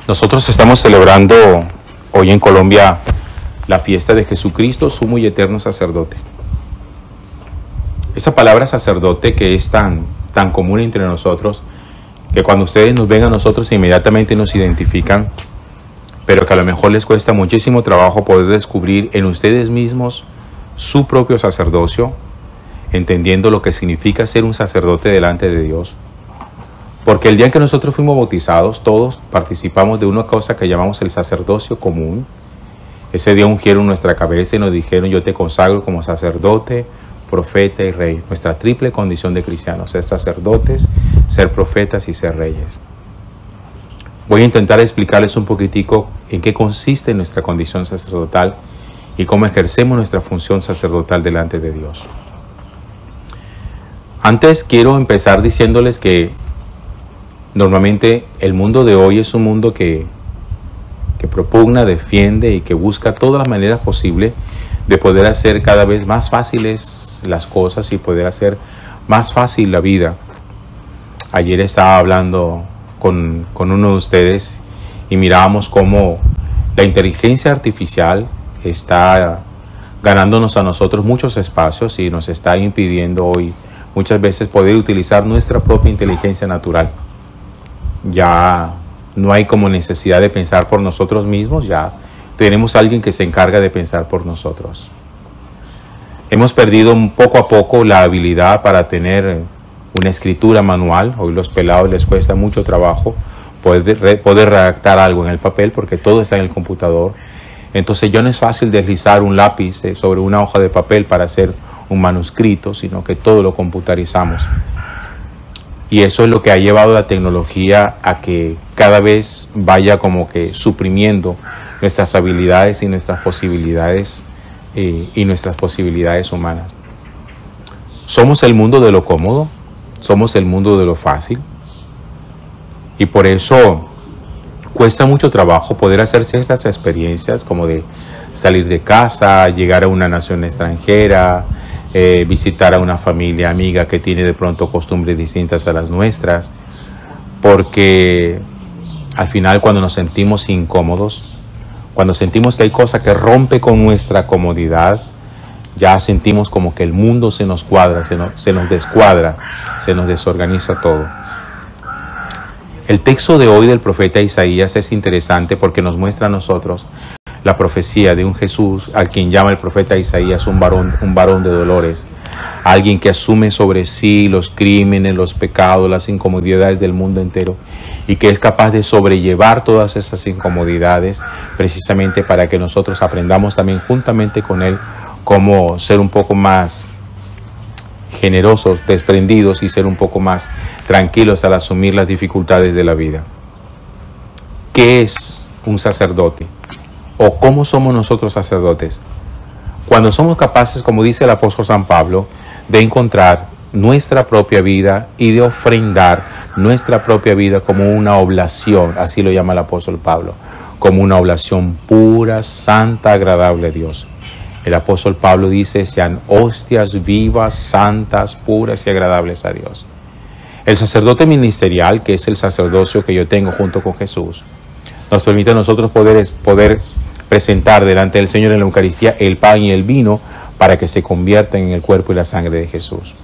Nosotros estamos celebrando hoy en Colombia la fiesta de Jesucristo, sumo y eterno sacerdote. Esa palabra sacerdote que es tan común entre nosotros, que cuando ustedes nos ven a nosotros inmediatamente nos identifican, pero que a lo mejor les cuesta muchísimo trabajo poder descubrir en ustedes mismos su propio sacerdocio, entendiendo lo que significa ser un sacerdote delante de Dios. Porque el día en que nosotros fuimos bautizados, todos participamos de una cosa que llamamos el sacerdocio común. Ese día ungieron nuestra cabeza y nos dijeron: yo te consagro como sacerdote, profeta y rey. Nuestra triple condición de cristianos: ser sacerdotes, ser profetas y ser reyes. Voy a intentar explicarles un poquitico en qué consiste nuestra condición sacerdotal y cómo ejercemos nuestra función sacerdotal delante de Dios. Antes quiero empezar diciéndoles que normalmente el mundo de hoy es un mundo que propugna, defiende y que busca todas las maneras posibles de poder hacer cada vez más fáciles las cosas y poder hacer más fácil la vida. Ayer estaba hablando con uno de ustedes y mirábamos cómo la inteligencia artificial está ganándonos a nosotros muchos espacios y nos está impidiendo hoy muchas veces poder utilizar nuestra propia inteligencia natural. Ya no hay como necesidad de pensar por nosotros mismos, ya tenemos a alguien que se encarga de pensar por nosotros. Hemos perdido poco a poco la habilidad para tener una escritura manual. Hoy los pelados les cuesta mucho trabajo poder redactar algo en el papel porque todo está en el computador. Entonces ya no es fácil deslizar un lápiz sobre una hoja de papel para hacer un manuscrito, sino que todo lo computarizamos. Y eso es lo que ha llevado la tecnología a que cada vez vaya como que suprimiendo nuestras habilidades y nuestras posibilidades humanas. Somos el mundo de lo cómodo, somos el mundo de lo fácil, y por eso cuesta mucho trabajo poder hacer ciertas experiencias como de salir de casa, llegar a una nación extranjera, visitar a una familia amiga que tiene de pronto costumbres distintas a las nuestras, porque al final cuando nos sentimos incómodos, cuando sentimos que hay cosas que rompe con nuestra comodidad, ya sentimos como que el mundo se nos cuadra, se nos descuadra, se nos desorganiza todo. El texto de hoy del profeta Isaías es interesante porque nos muestra a nosotros la profecía de un Jesús al quien llama el profeta Isaías un varón de dolores, alguien que asume sobre sí los crímenes, los pecados, las incomodidades del mundo entero y que es capaz de sobrellevar todas esas incomodidades precisamente para que nosotros aprendamos también juntamente con él cómo ser un poco más generosos, desprendidos y ser un poco más tranquilos al asumir las dificultades de la vida. ¿Qué es un sacerdote? ¿O cómo somos nosotros sacerdotes? Cuando somos capaces, como dice el apóstol San Pablo, de encontrar nuestra propia vida y de ofrendar nuestra propia vida como una oblación, así lo llama el apóstol Pablo, como una oblación pura, santa, agradable a Dios. El apóstol Pablo dice: sean hostias vivas, santas, puras y agradables a Dios. El sacerdote ministerial, que es el sacerdocio que yo tengo junto con Jesús, nos permite a nosotros poder presentar delante del Señor en la Eucaristía el pan y el vino para que se conviertan en el cuerpo y la sangre de Jesús.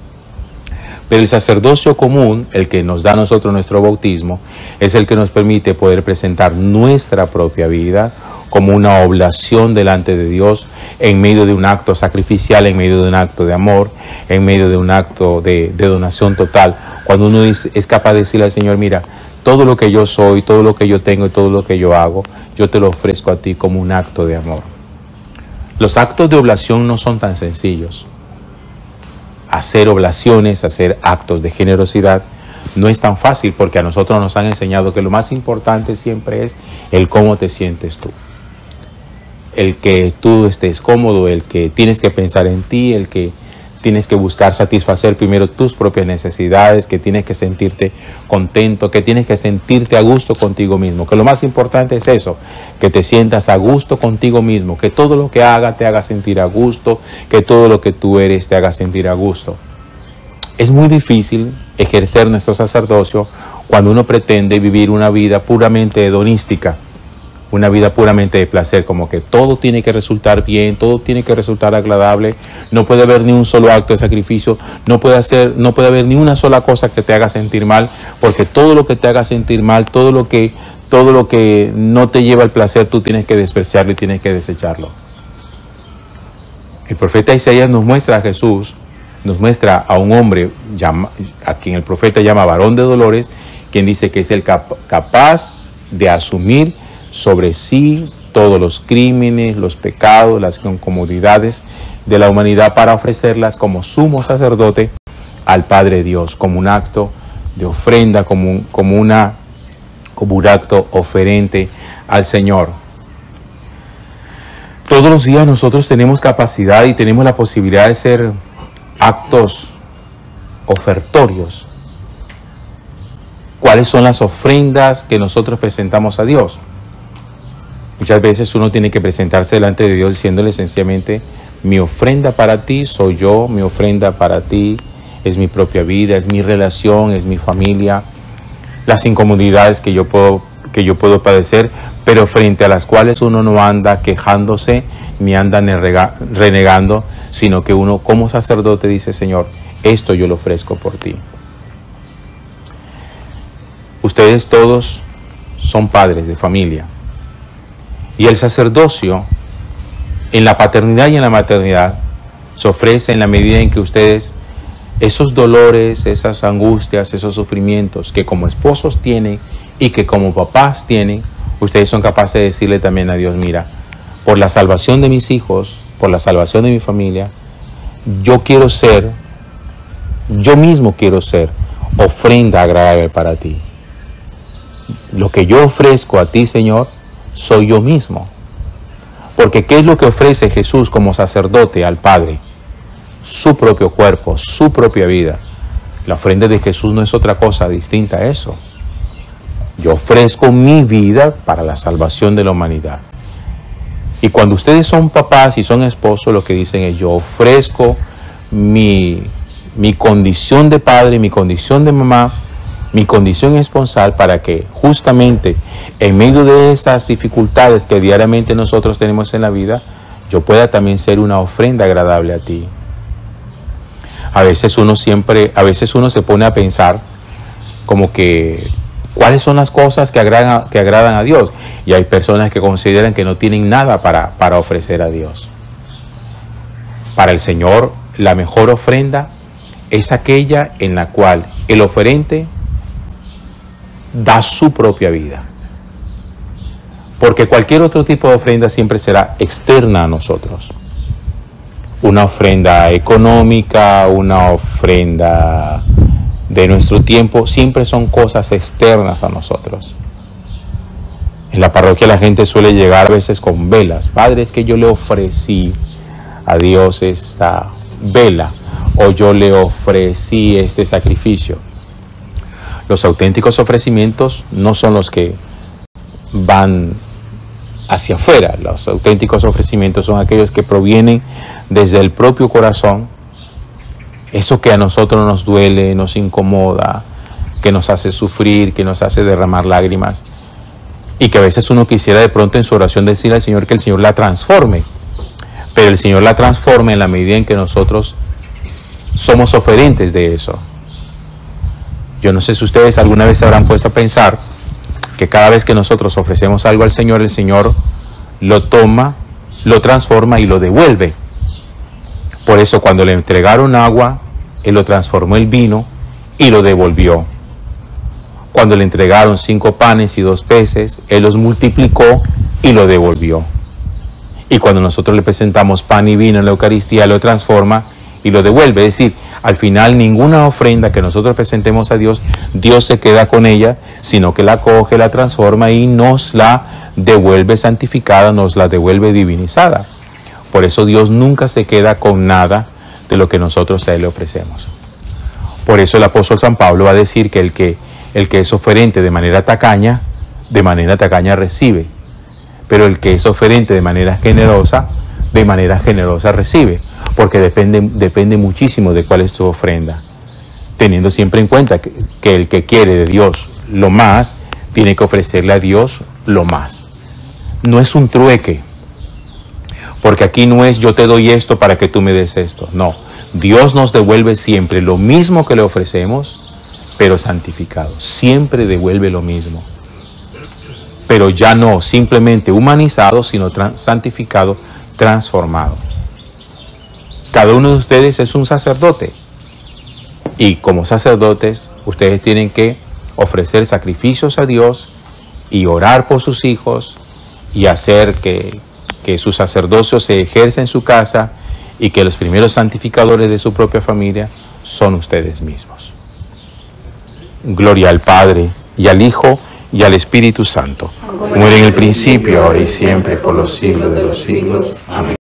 Pero el sacerdocio común, el que nos da a nosotros nuestro bautismo, es el que nos permite poder presentar nuestra propia vida como una oblación delante de Dios en medio de un acto sacrificial, en medio de un acto de amor, en medio de un acto de donación total. Cuando uno es capaz de decirle al Señor: mira, todo lo que yo soy, todo lo que yo tengo y todo lo que yo hago, yo te lo ofrezco a ti como un acto de amor. Los actos de oblación no son tan sencillos. Hacer oblaciones, hacer actos de generosidad no es tan fácil porque a nosotros nos han enseñado que lo más importante siempre es el cómo te sientes tú. El que tú estés cómodo, el que tienes que pensar en ti, el que tienes que buscar satisfacer primero tus propias necesidades, que tienes que sentirte contento, que tienes que sentirte a gusto contigo mismo. Que lo más importante es eso, que te sientas a gusto contigo mismo, que todo lo que haga te haga sentir a gusto, que todo lo que tú eres te haga sentir a gusto. Es muy difícil ejercer nuestro sacerdocio cuando uno pretende vivir una vida puramente hedonística, una vida puramente de placer, como que todo tiene que resultar bien, todo tiene que resultar agradable, no puede haber ni un solo acto de sacrificio, no puede haber ni una sola cosa que te haga sentir mal, porque todo lo que te haga sentir mal, todo lo que no te lleva al placer, tú tienes que despreciarlo y tienes que desecharlo. El profeta Isaías nos muestra a Jesús, nos muestra a un hombre a quien el profeta llama varón de dolores, quien dice que es el capaz de asumir sobre sí todos los crímenes, los pecados, las incomodidades de la humanidad para ofrecerlas como sumo sacerdote al Padre Dios, como un acto de ofrenda, como un acto oferente al Señor. Todos los días nosotros tenemos capacidad y tenemos la posibilidad de hacer actos ofertorios. ¿Cuáles son las ofrendas que nosotros presentamos a Dios? Muchas veces uno tiene que presentarse delante de Dios diciéndole sencillamente: mi ofrenda para ti soy yo, mi ofrenda para ti es mi propia vida, es mi relación, es mi familia, las incomodidades que yo puedo padecer, pero frente a las cuales uno no anda quejándose ni anda renegando, sino que uno como sacerdote dice: Señor, esto yo lo ofrezco por ti. Ustedes todos son padres de familia. Y el sacerdocio, en la paternidad y en la maternidad, se ofrece en la medida en que ustedes, esos dolores, esas angustias, esos sufrimientos que como esposos tienen y que como papás tienen, ustedes son capaces de decirle también a Dios: mira, por la salvación de mis hijos, por la salvación de mi familia, yo mismo quiero ser ofrenda agradable para ti. Lo que yo ofrezco a ti, Señor, soy yo mismo. Porque ¿qué es lo que ofrece Jesús como sacerdote al Padre? Su propio cuerpo, su propia vida. La ofrenda de Jesús no es otra cosa distinta a eso. Yo ofrezco mi vida para la salvación de la humanidad. Y cuando ustedes son papás y son esposos, lo que dicen es: yo ofrezco mi condición de padre, mi condición de mamá, mi condición esponsal, para que justamente en medio de esas dificultades que diariamente nosotros tenemos en la vida, yo pueda también ser una ofrenda agradable a ti. A veces uno se pone a pensar como que cuáles son las cosas que agradan a Dios, y hay personas que consideran que no tienen nada para ofrecer a Dios. Para el Señor, la mejor ofrenda es aquella en la cual el oferente da su propia vida. Porque cualquier otro tipo de ofrenda siempre será externa a nosotros. Una ofrenda económica, una ofrenda de nuestro tiempo, siempre son cosas externas a nosotros. En la parroquia la gente suele llegar a veces con velas. Padre, es que yo le ofrecí a Dios esta vela, o yo le ofrecí este sacrificio. Los auténticos ofrecimientos no son los que van hacia afuera. Los auténticos ofrecimientos son aquellos que provienen desde el propio corazón. Eso que a nosotros nos duele, nos incomoda, que nos hace sufrir, que nos hace derramar lágrimas. Y que a veces uno quisiera de pronto en su oración decirle al Señor que el Señor la transforme. Pero el Señor la transforma en la medida en que nosotros somos oferentes de eso. Yo no sé si ustedes alguna vez se habrán puesto a pensar que cada vez que nosotros ofrecemos algo al Señor, el Señor lo toma, lo transforma y lo devuelve. Por eso cuando le entregaron agua, Él lo transformó en vino y lo devolvió. Cuando le entregaron 5 panes y 2 peces, Él los multiplicó y lo devolvió. Y cuando nosotros le presentamos pan y vino en la Eucaristía, lo transforma y lo devuelve. Es decir, al final ninguna ofrenda que nosotros presentemos a Dios, Dios se queda con ella, sino que la coge, la transforma y nos la devuelve santificada, nos la devuelve divinizada. Por eso Dios nunca se queda con nada de lo que nosotros a Él le ofrecemos. Por eso el apóstol San Pablo va a decir que el que es oferente de manera tacaña recibe. Pero el que es oferente de manera generosa recibe. Porque depende muchísimo de cuál es tu ofrenda. Teniendo siempre en cuenta que el que quiere de Dios lo más, tiene que ofrecerle a Dios lo más. No es un trueque, porque aquí no es yo te doy esto para que tú me des esto. No, Dios nos devuelve siempre lo mismo que le ofrecemos, pero santificado. Siempre devuelve lo mismo. Pero ya no simplemente humanizado, sino santificado, transformado. Cada uno de ustedes es un sacerdote. Y como sacerdotes, ustedes tienen que ofrecer sacrificios a Dios y orar por sus hijos y hacer que su sacerdocio se ejerza en su casa y que los primeros santificadores de su propia familia son ustedes mismos. Gloria al Padre, y al Hijo, y al Espíritu Santo, como era en el principio, ahora y siempre, por los siglos de los siglos. Amén.